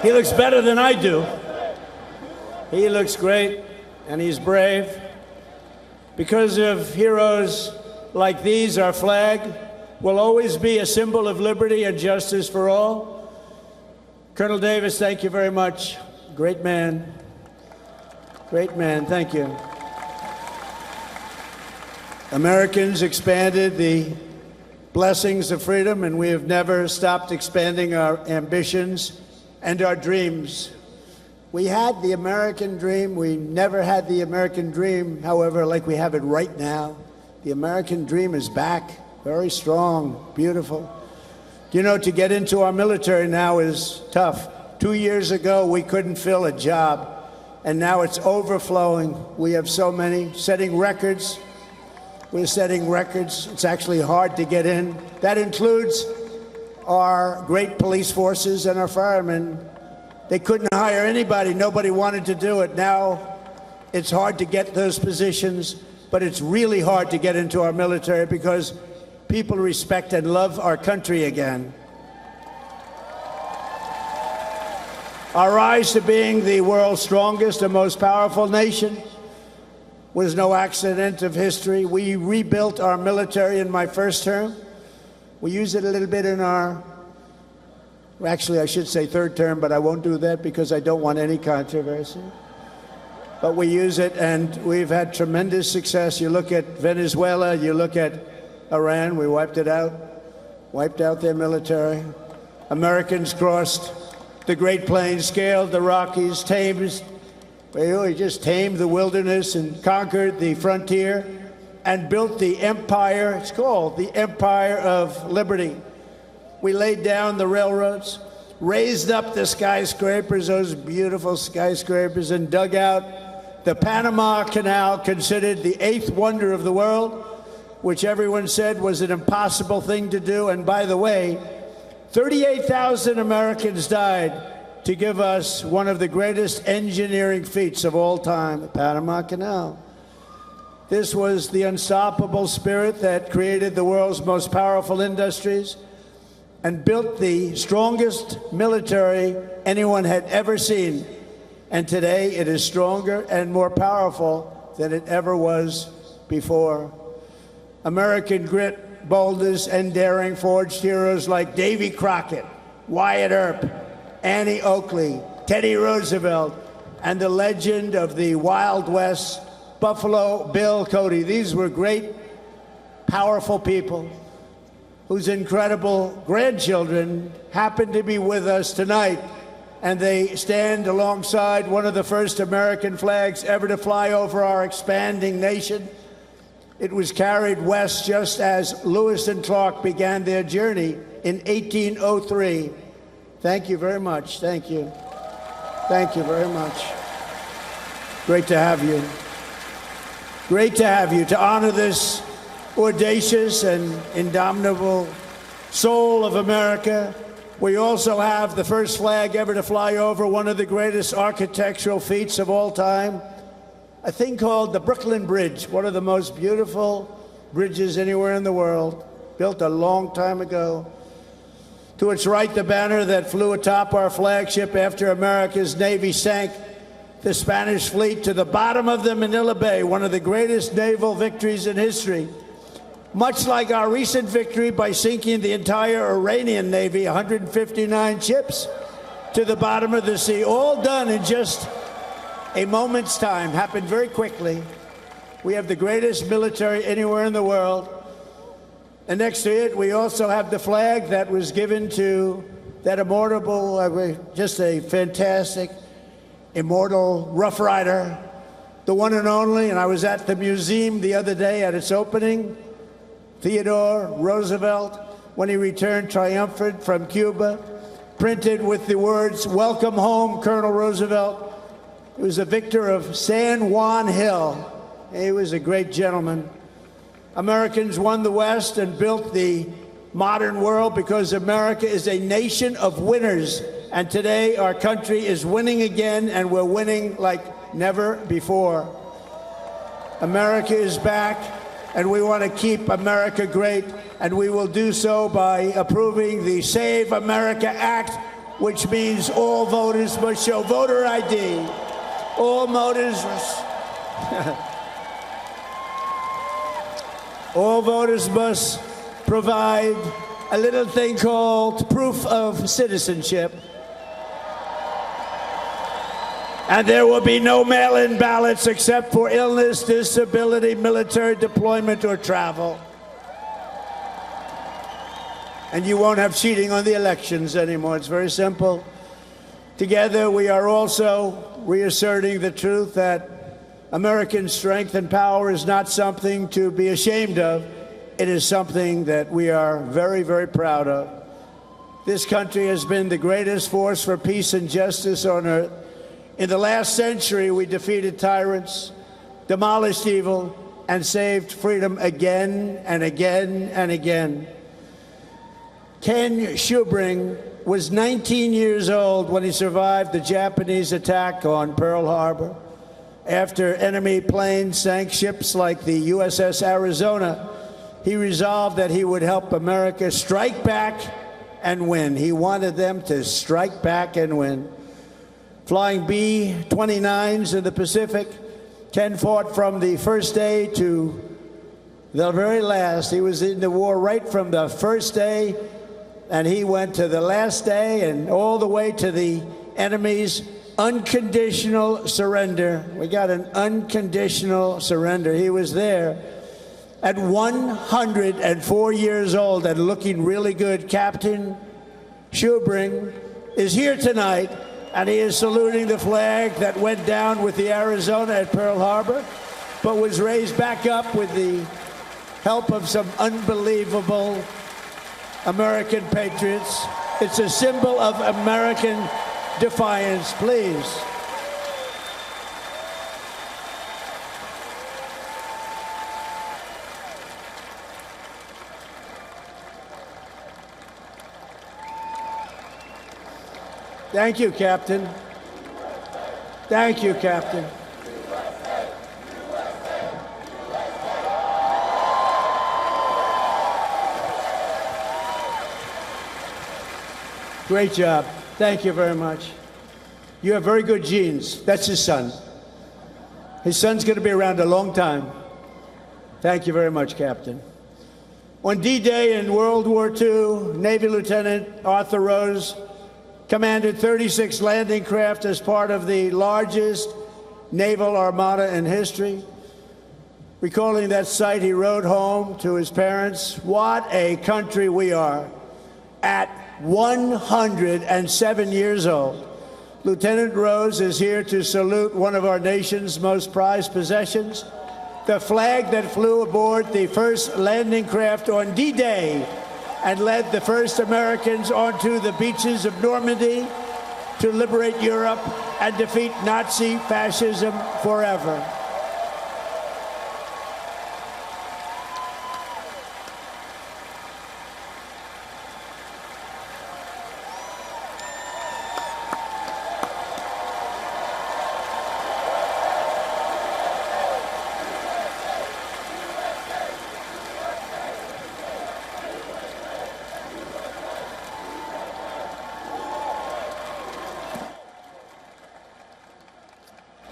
He looks better than I do. He looks great, and he's brave. Because of heroes like these, our flag will always be a symbol of liberty and justice for all. Colonel Davis, thank you very much. Great man. Great man, thank you. Americans expanded the blessings of freedom, and we have never stopped expanding our ambitions and our dreams. We had the American dream. We never had the American dream, however, like we have it right now. The American dream is back, very strong, beautiful. You know, to get into our military now is tough. 2 years ago, we couldn't fill a job, and now it's overflowing. We have so many, setting records. We're setting records. It's actually hard to get in. That includes our great police forces and our firemen. They couldn't hire anybody. Nobody wanted to do it. Now it's hard to get those positions, but it's really hard to get into our military because people respect and love our country again. Our rise to being the world's strongest and most powerful nation was no accident of history. We rebuilt our military in my first term. We used it a little bit in our, actually I should say third term, but I won't do that because I don't want any controversy. But we use it, and we've had tremendous success. You look at Venezuela, you look at Iran, we wiped it out, wiped out their military. Americans crossed the Great Plains, scaled the Rockies, we just tamed the wilderness and conquered the frontier and built the empire. It's called the Empire of Liberty. We laid down the railroads, raised up the skyscrapers, those beautiful skyscrapers, and dug out the Panama Canal, considered the 8th wonder of the world, which everyone said was an impossible thing to do. And by the way, 38,000 Americans died to give us one of the greatest engineering feats of all time, the Panama Canal. This was the unstoppable spirit that created the world's most powerful industries and built the strongest military anyone had ever seen. And today it is stronger and more powerful than it ever was before. American grit, boldness, and daring forged heroes like Davy Crockett, Wyatt Earp, Annie Oakley, Teddy Roosevelt, and the legend of the Wild West, Buffalo Bill Cody. These were great, powerful people whose incredible grandchildren happen to be with us tonight, and they stand alongside one of the first American flags ever to fly over our expanding nation. It was carried west just as Lewis and Clark began their journey in 1803. Thank you very much. Thank you. Thank you very much. Great to have you. Great to have you, to honor this audacious and indomitable soul of America. We also have the first flag ever to fly over one of the greatest architectural feats of all time, a thing called the Brooklyn Bridge, one of the most beautiful bridges anywhere in the world, built a long time ago. To its right, the banner that flew atop our flagship after America's Navy sank the Spanish fleet to the bottom of the Manila Bay, one of the greatest naval victories in history. Much like our recent victory by sinking the entire Iranian Navy, 159 ships, to the bottom of the sea, all done in just a moment's time, happened very quickly. We have the greatest military anywhere in the world. And next to it, we also have the flag that was given to that immortal, just a fantastic, immortal Rough Rider, the one and only. And I was at the museum the other day at its opening, Theodore Roosevelt, when he returned triumphant from Cuba, printed with the words, "Welcome home, Colonel Roosevelt." He was a victor of San Juan Hill. He was a great gentleman. Americans won the West and built the modern world because America is a nation of winners. And today our country is winning again, and we're winning like never before. America is back, and we want to keep America great, and we will do so by approving the Save America Act which means all voters must show voter ID. All voters all voters must provide a little thing called proof of citizenship. And there will be no mail-in ballots except for illness, disability, military deployment, or travel. And you won't have cheating on the elections anymore. It's very simple. Together, we are also reasserting the truth that American strength and power is not something to be ashamed of. It is something that we are very, very proud of. This country has been the greatest force for peace and justice on earth. In the last century, we defeated tyrants, demolished evil, and saved freedom again and again and again. Ken Schubring was 19 years old when he survived the Japanese attack on Pearl Harbor. After enemy planes sank ships like the USS Arizona, he resolved that he would help America strike back and win. He wanted them to strike back and win. Flying B-29s in the Pacific, Ken fought from the first day to the very last. He was in the war right from the first day, and he went to the last day and all the way to the enemy's unconditional surrender. We got an unconditional surrender. He was there at 104 years old and looking really good. Captain Schubring is here tonight, and he is saluting the flag that went down with the Arizona at Pearl Harbor, but was raised back up with the help of some unbelievable American patriots. It's a symbol of American defiance. Please. Thank you, Captain. Thank you, Captain. Great job. Thank you very much. You have very good genes. That's his son. His son's going to be around a long time. Thank you very much, Captain. On D-Day in World War II, Navy Lieutenant Arthur Rose commanded 36 landing craft as part of the largest naval armada in history. Recalling that sight, he wrote home to his parents, "What a country we are." At 107 years old, Lieutenant Rose is here to salute one of our nation's most prized possessions, the flag that flew aboard the first landing craft on D-Day and led the first Americans onto the beaches of Normandy to liberate Europe and defeat Nazi fascism forever.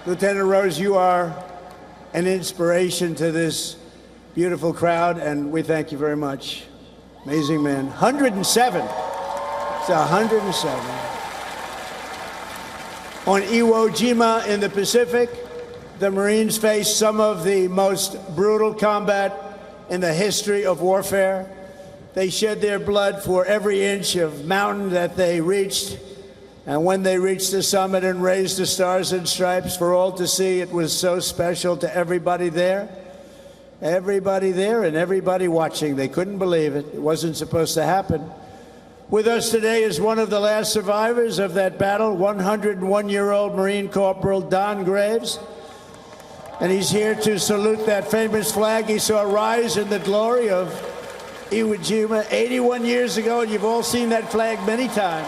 Lieutenant Rose, you are an inspiration to this beautiful crowd, and we thank you very much. Amazing man. 107. It's 107. On Iwo Jima in the Pacific, the Marines faced some of the most brutal combat in the history of warfare. They shed their blood for every inch of mountain that they reached. And when they reached the summit and raised the stars and stripes for all to see, it was so special to everybody there. Everybody there and everybody watching. They couldn't believe it. It wasn't supposed to happen. With us today is one of the last survivors of that battle, 101-year-old Marine Corporal Don Graves. And he's here to salute that famous flag he saw rise in the glory of Iwo Jima 81 years ago, and you've all seen that flag many times.